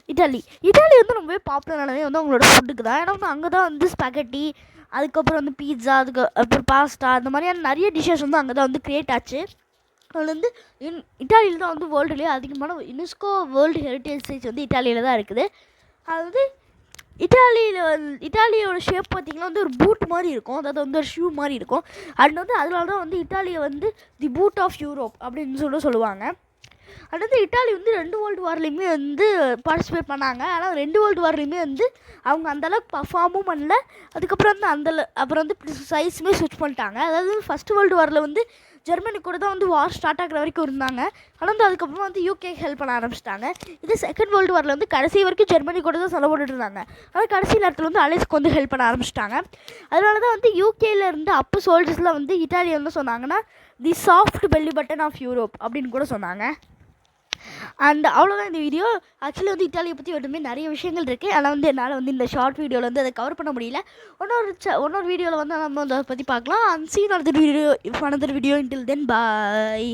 Italy Italy வந்து ரொம்பவே பாப்புலரானதே வந்து அவங்களோட ஃபுட்டுக்கு தான். ஏன்னா வந்து அங்கே தான் வந்து ஸ்பெகட்டி, அதுக்கப்புறம் வந்து பீட்சா, அப்புறம் பாஸ்தா, அந்த மாதிரியான நிறைய டிஷ்ஷஸ் வந்து அங்கே தான் வந்து க்ரியேட் ஆச்சு. அதில் வந்து இட்டாலியில் தான் வந்து வேர்ல்டுலேயே அதிகமான யுனெஸ்கோ வேர்ல்டு ஹெரிட்டேஜ் சைட்ஸ் வந்து இட்டாலியில் தான் இருக்குது. அது வந்து இட்டாலியோட ஷேப் பார்த்திங்கன்னா வந்து ஒரு பூட் மாதிரி இருக்கும், அதாவது வந்து ஒரு ஷூ மாதிரி இருக்கும். அது வந்து அதனால தான் வந்து இட்டாலியை வந்து தி பூட் ஆஃப் யூரோப் அப்படின்னு சொல்லுவாங்க. அடுத்து இட்டாலி வந்து 2 வேர்ல்டு வார்லேயுமே வந்து பார்ட்டிசிபேட் பண்ணாங்க. ஆனால் 2 வேர்ல்டு வார்லேயுமே வந்து அவங்க அந்தளவுக்கு பர்ஃபார்மும் பண்ணல. அதுக்கப்புறம் வந்து அப்புறம் வந்து சைஸுமே ஸ்விட்ச் பண்ணிட்டாங்க. அதாவது ஃபஸ்ட்டு வேர்ல்டு வாரில் வந்து ஜெர்மனி கூட தான் வந்து வார் ஸ்டார்ட் ஆகிற வரைக்கும் இருந்தாங்க. ஆனால் வந்து அதுக்கப்புறம் வந்து யூகே ஹெல்ப் பண்ண ஆரம்பிச்சிட்டாங்க. இது செகண்ட் வேர்ல்டு வாரில் வந்து கடைசி வரைக்கும் ஜெர்மனி கூட தான் சண்டை போட்டுட்டு இருந்தாங்க. ஆனால் கடைசி நேரத்தில் வந்து அலைஸ்க்கு வந்து ஹெல்ப் பண்ண ஆரம்பிச்சிட்டாங்க. அதனால தான் வந்து யூகேயில் இருந்து அப்போ சோல்ஜர்ஸ்லாம் வந்து இட்டாலியை வந்து சொன்னாங்கன்னா தி soft belly button off Europe அப்படின்னு கூட சொன்னாங்க. அண்ட் அவ்வளோதான் இந்த வீடியோ. ஆக்சுவலி வந்து இட்டாலியை பற்றி ஒன்றுமே நிறைய விஷயங்கள் இருக்குது. ஆனால் வந்து என்னால் வந்து இந்த ஷார்ட் வீடியோவில் வந்து அதை கவர் பண்ண முடியல. இன்னொரு வீடியோவில் வந்து நம்ம அதை பற்றி பார்க்கலாம். And see another video until then bye.